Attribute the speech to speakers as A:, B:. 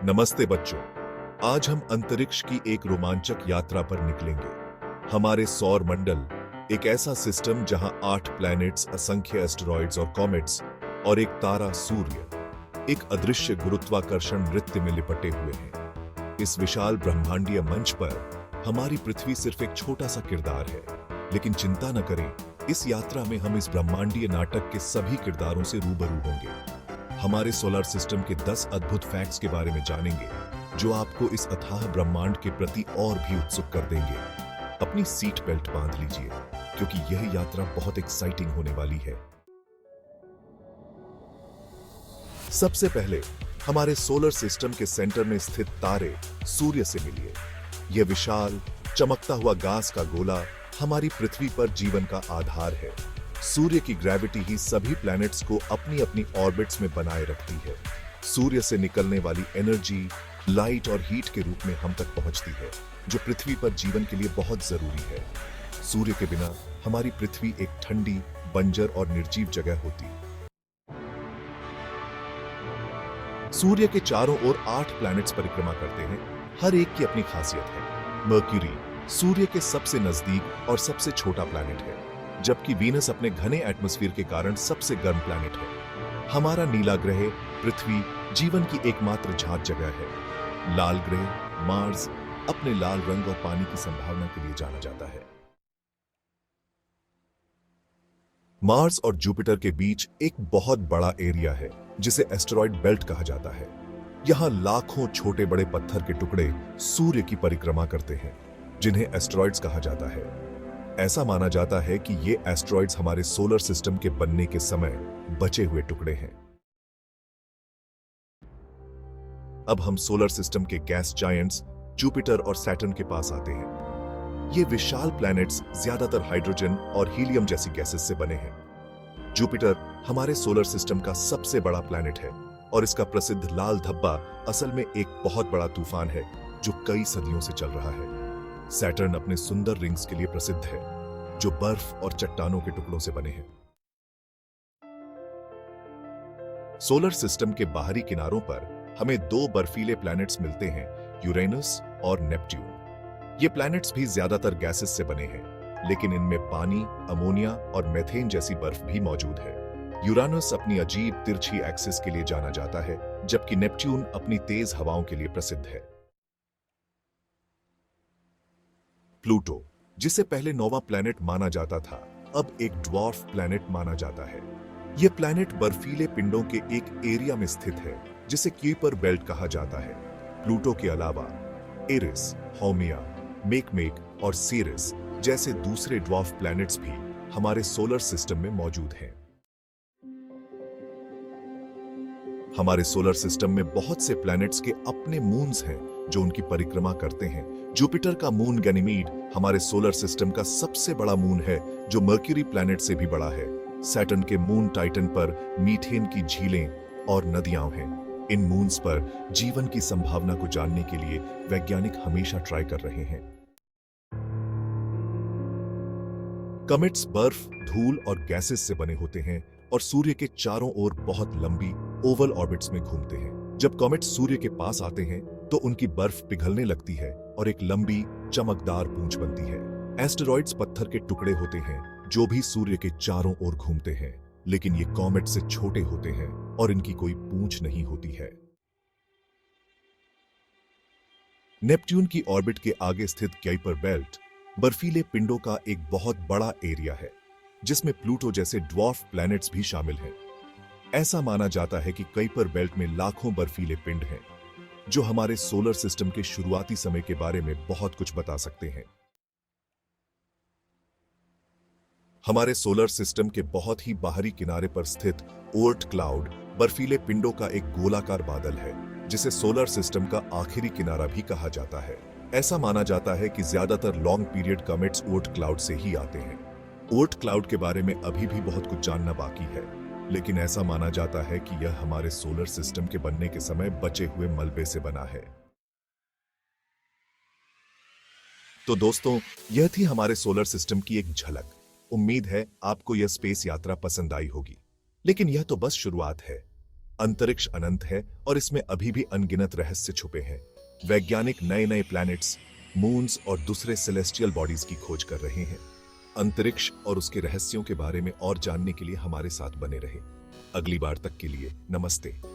A: नमस्ते बच्चों। आज हम अंतरिक्ष की एक रोमांचक यात्रा पर निकलेंगे। हमारे सौर मंडल, एक ऐसा सिस्टम जहां 8 प्लैनेट्स, असंख्य एस्टेरॉइड्स और कॉमेट्स और एक तारा सूर्य, एक अदृश्य गुरुत्वाकर्षण नृत्य में लिपटे हुए हैं। इस विशाल ब्रह्मांडीय मंच पर हमारी पृथ्वी सिर्फ एक छोटा सा किरदार है, लेकिन चिंता न करें, इस यात्रा में हम इस ब्रह्मांडीय नाटक के सभी किरदारों से रूबरू होंगे। हमारे सोलर सिस्टम के 10 अद्भुत फैक्ट्स के बारे में जानेंगे, जो आपको इस अथाह ब्रह्मांड के प्रति और भी उत्सुक कर देंगे। अपनी सीट बेल्ट बांध लीजिए, क्योंकि यह यात्रा बहुत एक्साइटिंग होने वाली है। सबसे पहले हमारे सोलर सिस्टम के सेंटर में स्थित तारे सूर्य से मिलिए। यह विशाल, चमकता हुआ गैस का गोला हमारी पृथ्वी पर जीवन का आधार है। सूर्य की ग्रेविटी ही सभी प्लैनेट्स को अपनी अपनी ऑर्बिट्स में बनाए रखती है। सूर्य से निकलने वाली एनर्जी, लाइट और हीट के रूप में हम तक पहुंचती है, जो पृथ्वी पर जीवन के लिए बहुत जरूरी है। सूर्य के बिना हमारी पृथ्वी एक ठंडी, बंजर और निर्जीव जगह होती। सूर्य के चारों ओर 8 प्लैनेट्स परिक्रमा करते हैं। हर एक की अपनी खासियत है। मर्क्यूरी सूर्य के सबसे नजदीक और सबसे छोटा प्लैनेट है, जबकि वीनस अपने घने एटमॉस्फेयर के कारण सबसे गर्म प्लैनेट है। हमारा नीला ग्रह पृथ्वी जीवन की एकमात्र झांक जगह है। लाल ग्रह मार्स अपने लाल रंग और पानी की संभावना के लिए जाना जाता है। मार्स और जुपिटर के बीच एक बहुत बड़ा एरिया है, जिसे एस्टेरॉयड बेल्ट कहा जाता है। यहां लाखों छोटे बड़े पत्थर के टुकड़े सूर्य की परिक्रमा करते हैं, जिन्हें एस्टेरॉयड्स कहा जाता है। ऐसा माना जाता है कि ये एस्टेरॉयड्स हमारे सोलर सिस्टम के बनने के समय बचे हुए टुकड़े हैं। अब हम सोलर सिस्टम के गैस जायंट्स जुपिटर और सैटर्न के पास आते हैं। ये विशाल प्लैनेट्स ज्यादातर हाइड्रोजन और हीलियम जैसी गैसेस से बने हैं। जुपिटर हमारे सोलर सिस्टम का सबसे बड़ा प्लैनेट है, और इसका प्रसिद्ध लाल धब्बा असल में एक बहुत बड़ा तूफान है, जो कई सदियों से चल रहा है। सैटर्न अपने सुंदर रिंग्स के लिए प्रसिद्ध है, जो बर्फ और चट्टानों के टुकड़ों से बने हैं। सोलर सिस्टम के बाहरी किनारों पर हमें 2 बर्फीले प्लैनेट्स मिलते हैं, यूरेनस और नेपट्यून। ये प्लैनेट्स भी ज्यादातर गैसेस से बने हैं, लेकिन इनमें पानी, अमोनिया और मेथेन जैसी बर्फ भी मौजूद है। यूरानस अपनी अजीब तिरछी एक्सिस के लिए जाना जाता है, जबकि नेपट्यून अपनी तेज हवाओं के लिए प्रसिद्ध है। प्लूटो, जिसे पहले नोवा प्लैनेट माना जाता था, अब एक ड्वार्फ प्लैनेट माना जाता है। यह प्लैनेट बर्फीले पिंडों के एक एरिया में स्थित है, जिसे क्यूपर बेल्ट कहा जाता है। प्लूटो के अलावा एरिस, हौमिया, मेकमेक और सीरिस जैसे दूसरे ड्वार्फ प्लैनेट्स भी हमारे सोलर सिस्टम में मौजूद हैं। हमारे सोलर सिस्टम में बहुत से प्लैनेट्स के अपने मून्स हैं, जो उनकी परिक्रमा करते हैं। जुपिटर का मून गैनीमीड हमारे सोलर सिस्टम का सबसे बड़ा मून है, जो मर्क्यूरी प्लैनेट से भी बड़ा है। सैटर्न के मून टाइटन पर मीथेन की झीलें और नदियां हैं। इन मून्स पर जीवन की संभावना को जानने के लिए वैज्ञानिक हमेशा ट्राई कर रहे हैं। कमेट्स बर्फ, धूल और गैसेस से बने होते हैं और सूर्य के चारों ओर बहुत लंबी ओवल ऑर्बिट्स में घूमते हैं। जब कॉमेट्स सूर्य के पास आते हैं, तो उनकी बर्फ पिघलने लगती है और एक लंबी, चमकदार पूंछ बनती है। एस्टेरॉइड्स पत्थर के टुकड़े होते हैं, जो भी सूर्य के चारों ओर घूमते हैं, लेकिन ये कॉमेट से छोटे होते हैं और इनकी कोई पूंछ नहीं होती है। नेपट्यून की ऑर्बिट के आगे स्थित क्यूपर बेल्ट बर्फीले पिंडों का एक बहुत बड़ा एरिया है, जिसमें प्लूटो जैसे ड्वार्फ प्लैनेट्स भी शामिल हैं। ऐसा माना जाता है कि क्यूपर बेल्ट में लाखों बर्फीले पिंड हैं, जो हमारे सोलर सिस्टम के शुरुआती समय के बारे में बहुत कुछ बता सकते हैं। हमारे सोलर सिस्टम के बहुत ही बाहरी किनारे पर स्थित ओर्ट क्लाउड बर्फीले पिंडों का एक गोलाकार बादल है, जिसे सोलर सिस्टम का आखिरी किनारा भी कहा जाता है। ऐसा माना जाता है कि ज्यादातर लॉन्ग पीरियड कमेट्स ओर्ट क्लाउड से ही आते हैं। ओर्ट क्लाउड के बारे में अभी भी बहुत कुछ जानना बाकी है, लेकिन ऐसा माना जाता है कि यह हमारे सोलर सिस्टम के बनने के समय बचे हुए मलबे से बना है। तो दोस्तों, यह थी हमारे सोलर सिस्टम की एक झलक। उम्मीद है आपको यह स्पेस यात्रा पसंद आई होगी, लेकिन यह तो बस शुरुआत है। अंतरिक्ष अनंत है और इसमें अभी भी अनगिनत रहस्य छुपे हैं। वैज्ञानिक नए नए प्लैनेट्स, मून्स और दूसरे सेलेस्टियल बॉडीज की खोज कर रहे हैं। अंतरिक्ष और उसके रहस्यों के बारे में और जानने के लिए हमारे साथ बने रहे। अगली बार तक के लिए नमस्ते।